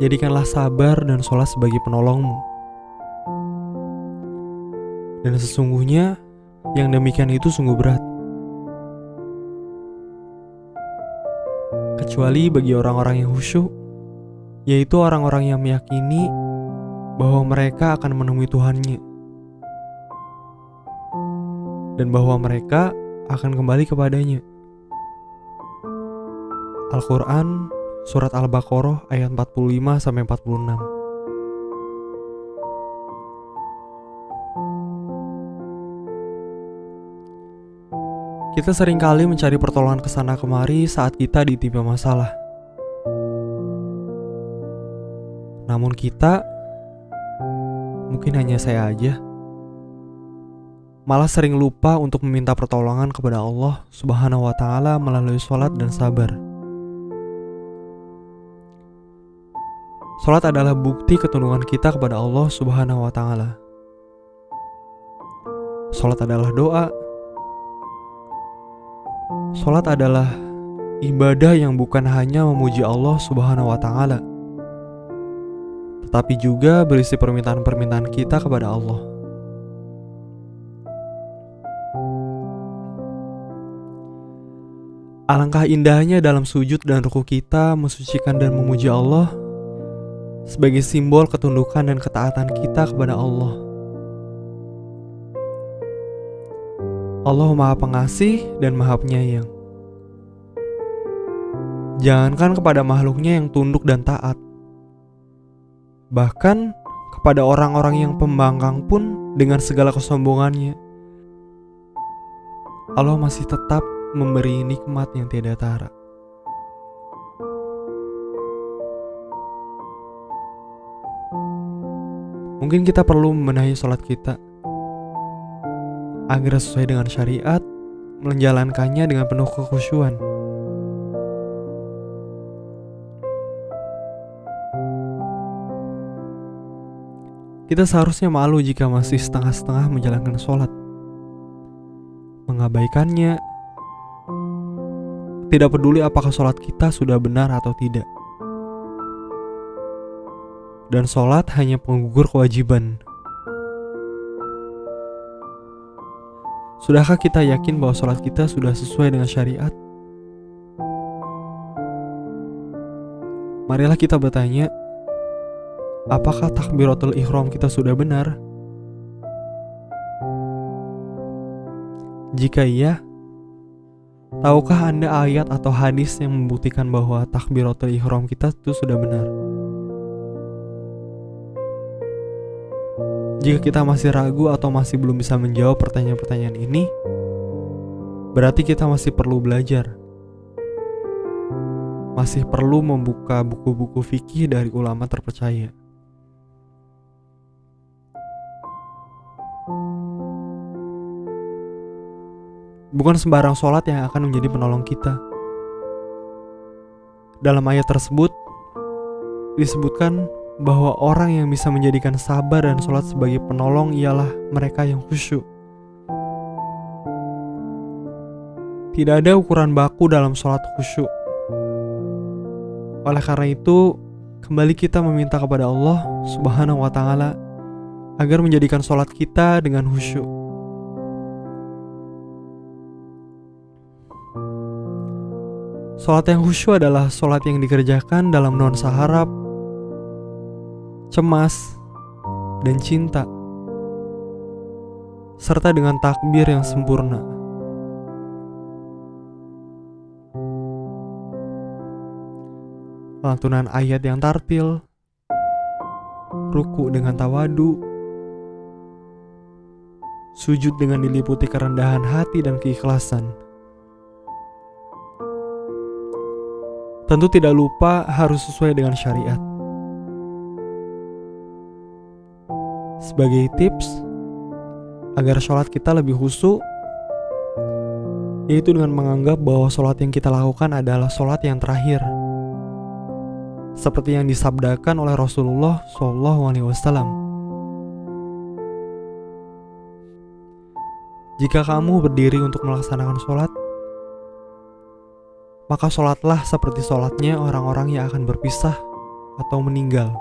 Jadikanlah sabar dan sholat sebagai penolongmu. Dan sesungguhnya yang demikian itu sungguh berat. Kecuali bagi orang-orang yang khusyuk, yaitu orang-orang yang meyakini bahwa mereka akan menemui Tuhannya dan bahwa mereka akan kembali kepadanya. Al-Quran Surat Al-Baqarah ayat 45-46. Kita seringkali mencari pertolongan kesana kemari saat kita ditimpa masalah. Namun kita, mungkin hanya saya aja, malah sering lupa untuk meminta pertolongan kepada Allah Subhanahu wa Ta'ala melalui sholat dan sabar. Sholat adalah bukti ketundungan kita kepada Allah Subhanahu wa Ta'ala. Sholat adalah doa. Sholat adalah ibadah yang bukan hanya memuji Allah Subhanahu wa Ta'ala, tetapi juga berisi permintaan-permintaan kita kepada Allah. Alangkah indahnya dalam sujud dan ruku kita mensucikan dan memuji Allah sebagai simbol ketundukan dan ketaatan kita kepada Allah. Allah Maha Pengasih dan Maha Penyayang. Jangankan kepada makhluknya yang tunduk dan taat, bahkan kepada orang-orang yang pembangkang pun dengan segala kesombongannya, Allah masih tetap memberi nikmat yang tiada tara. Mungkin kita perlu membenahi sholat kita agar sesuai dengan syariat, menjalankannya dengan penuh kekhusyuan. Kita seharusnya malu jika masih setengah-setengah menjalankan sholat, mengabaikannya, tidak peduli apakah sholat kita sudah benar atau tidak. Dan sholat hanya penggugur kewajiban. Sudahkah kita yakin bahwa sholat kita sudah sesuai dengan syariat? Marilah kita bertanya, apakah takbiratul ihram kita sudah benar? Jika iya, tahukah Anda ayat atau hadis yang membuktikan bahwa takbiratul ihram kita itu sudah benar? Jika kita masih ragu atau masih belum bisa menjawab pertanyaan-pertanyaan ini, berarti kita masih perlu belajar. Masih perlu membuka buku-buku fikih dari ulama terpercaya. Bukan sembarang sholat yang akan menjadi penolong kita. Dalam ayat tersebut disebutkan bahwa orang yang bisa menjadikan sabar dan sholat sebagai penolong ialah mereka yang khusyuk. Tidak ada ukuran baku dalam sholat khusyuk. Oleh karena itu, kembali kita meminta kepada Allah Subhanahu wa Ta'ala agar menjadikan sholat kita dengan khusyuk. Sholat yang khusyuk adalah sholat yang dikerjakan dalam nuansa harap, cemas, dan cinta, serta dengan takbir yang sempurna. Lantunan ayat yang tartil, ruku dengan tawadu, sujud dengan diliputi kerendahan hati dan keikhlasan. Tentu tidak lupa harus sesuai dengan syariat. Sebagai tips agar sholat kita lebih khusyuk, yaitu dengan menganggap bahwa sholat yang kita lakukan adalah sholat yang terakhir, seperti yang disabdakan oleh Rasulullah SAW. Jika kamu berdiri untuk melaksanakan sholat, maka sholatlah seperti sholatnya orang-orang yang akan berpisah atau meninggal.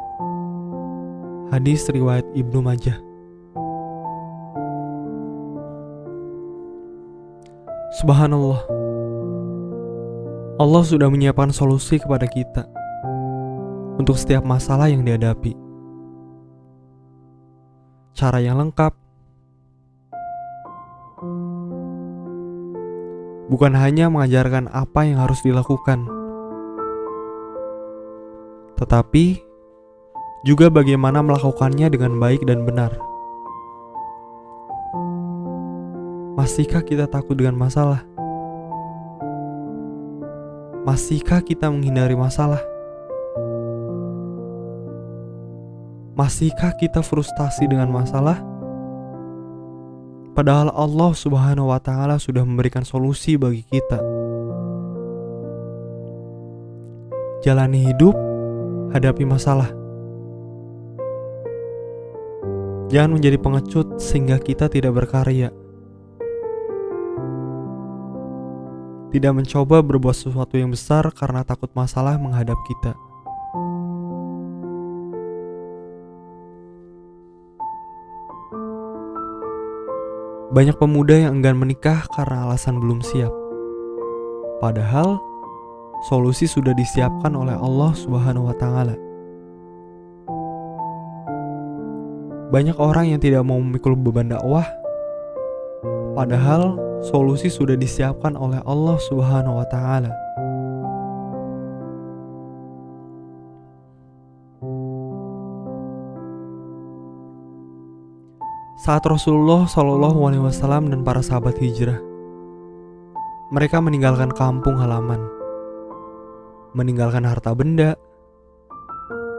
Hadis riwayat Ibnu Majah. Subhanallah, Allah sudah menyiapkan solusi kepada kita untuk setiap masalah yang dihadapi. Cara yang lengkap, bukan hanya mengajarkan apa yang harus dilakukan, tetapi juga bagaimana melakukannya dengan baik dan benar. Masihkah kita takut dengan masalah? Masihkah kita menghindari masalah? Masihkah kita frustasi dengan masalah? Padahal Allah Subhanahu wa Ta'ala sudah memberikan solusi bagi kita. Jalani hidup, hadapi masalah. Jangan menjadi pengecut sehingga kita tidak berkarya. Tidak mencoba berbuat sesuatu yang besar karena takut masalah menghadap kita. Banyak pemuda yang enggan menikah karena alasan belum siap. Padahal solusi sudah disiapkan oleh Allah Subhanahu wa Ta'ala. Banyak orang yang tidak mau memikul beban dakwah, padahal solusi sudah disiapkan oleh Allah Subhanahu wa Ta'ala. Saat Rasulullah SAW dan para sahabat hijrah, mereka meninggalkan kampung halaman, meninggalkan harta benda,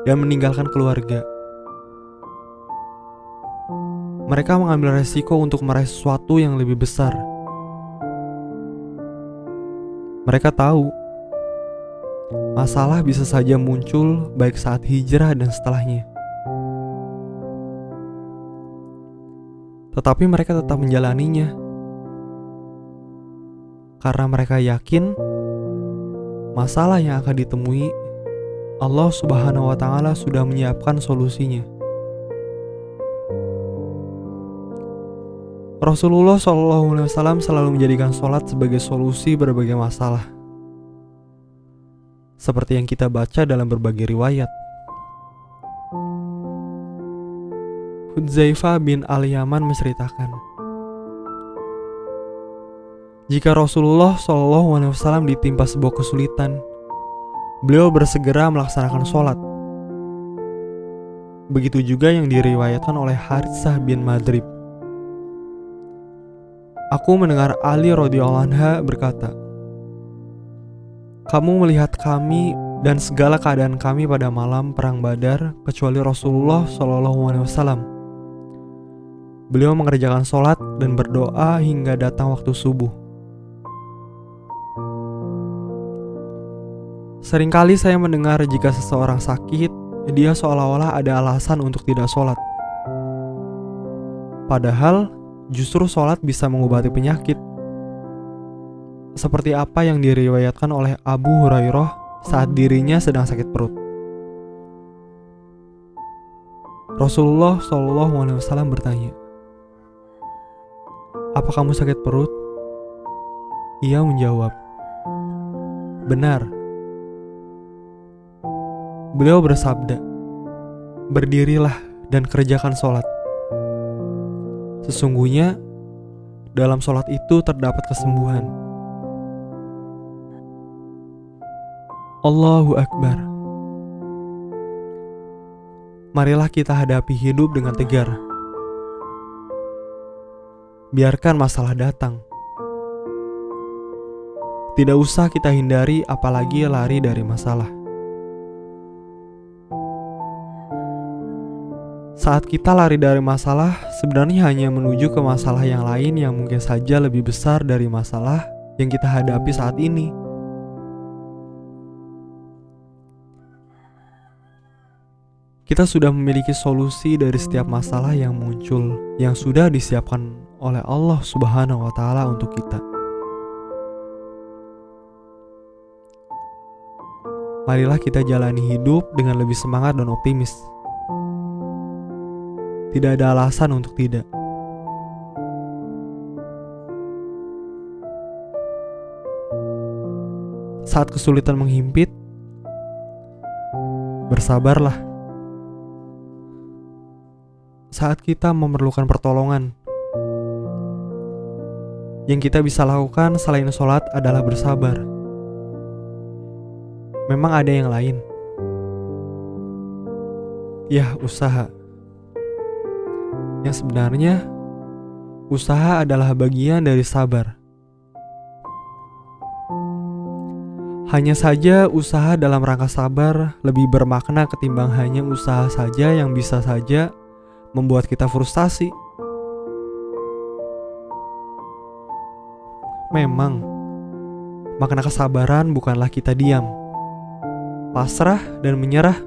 dan meninggalkan keluarga. Mereka mengambil resiko untuk meraih sesuatu yang lebih besar. Mereka tahu masalah bisa saja muncul baik saat hijrah dan setelahnya. Tetapi mereka tetap menjalaninya karena mereka yakin masalah yang akan ditemui Allah Subhanahu wa Ta'ala sudah menyiapkan solusinya. Rasulullah SAW selalu menjadikan sholat sebagai solusi berbagai masalah, seperti yang kita baca dalam berbagai riwayat. Hudzaifah bin Al-Yaman menceritakan, jika Rasulullah SAW ditimpa sebuah kesulitan, beliau bersegera melaksanakan sholat. Begitu juga yang diriwayatkan oleh Haritsah bin Madrib. Aku mendengar Ali radhiyallahu anha berkata, kamu melihat kami dan segala keadaan kami pada malam perang Badar kecuali Rasulullah SAW. Beliau mengerjakan sholat dan berdoa hingga datang waktu subuh. Seringkali saya mendengar jika seseorang sakit, dia seolah-olah ada alasan untuk tidak sholat. Padahal justru sholat bisa mengobati penyakit. Seperti apa yang diriwayatkan oleh Abu Hurairah saat dirinya sedang sakit perut. Rasulullah SAW bertanya, apa kamu sakit perut? Ia menjawab, benar. Beliau bersabda, berdirilah dan kerjakan sholat. Sesungguhnya dalam sholat itu terdapat kesembuhan. Allahu Akbar. Marilah kita hadapi hidup dengan tegar. Biarkan masalah datang. Tidak usah kita hindari, apalagi lari dari masalah. Saat kita lari dari masalah, sebenarnya hanya menuju ke masalah yang lain yang mungkin saja lebih besar dari masalah yang kita hadapi saat ini. Kita sudah memiliki solusi dari setiap masalah yang muncul, yang sudah disiapkan oleh Allah Subhanahu wa Ta'ala untuk kita. Marilah kita jalani hidup dengan lebih semangat dan optimis. Tidak ada alasan untuk tidak. Saat kesulitan menghimpit, bersabarlah. Saat kita memerlukan pertolongan, yang kita bisa lakukan selain sholat adalah bersabar. Memang ada yang lain. Ya, usaha. Yang sebenarnya, usaha adalah bagian dari sabar. Hanya saja usaha dalam rangka sabar lebih bermakna ketimbang hanya usaha saja yang bisa saja membuat kita frustasi. Memang, makna kesabaran bukanlah kita diam, pasrah dan menyerah.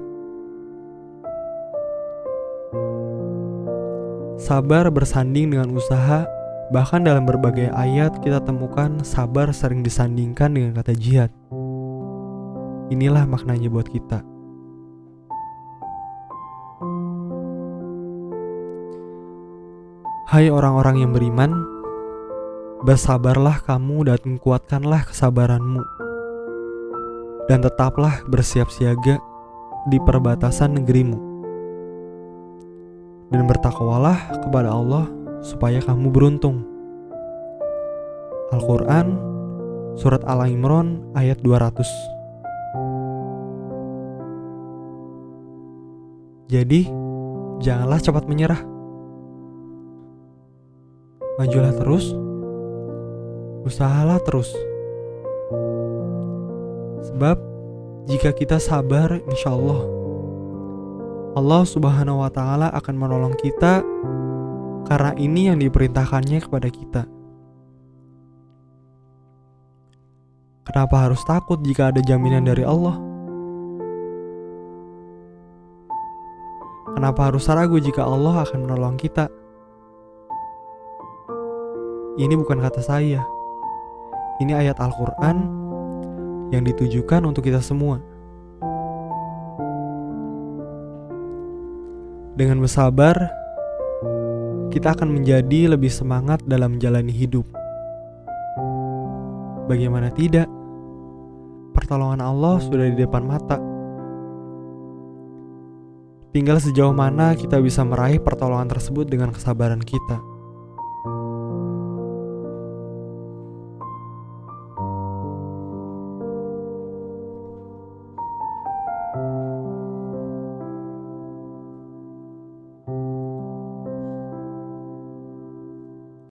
Sabar bersanding dengan usaha. Bahkan dalam berbagai ayat kita temukan sabar sering disandingkan dengan kata jihad. Inilah maknanya buat kita. Hai orang-orang yang beriman, bersabarlah kamu dan kuatkanlah kesabaranmu. Dan tetaplah bersiap siaga di perbatasan negerimu. Dan bertakwalah kepada Allah supaya kamu beruntung. Al-Quran, Surat Al-Imran ayat 200. Jadi, janganlah cepat menyerah. Majulah terus, usahalah terus. Sebab, jika kita sabar, insya Allah Subhanahu wa Ta'ala akan menolong kita, karena ini yang diperintahkannya kepada kita. Kenapa harus takut jika ada jaminan dari Allah? Kenapa harus ragu jika Allah akan menolong kita? Ini bukan kata saya. Ini ayat Al-Quran yang ditujukan untuk kita semua. Dengan bersabar, kita akan menjadi lebih semangat dalam menjalani hidup. Bagaimana tidak? Pertolongan Allah sudah di depan mata. Tinggal sejauh mana kita bisa meraih pertolongan tersebut dengan kesabaran kita.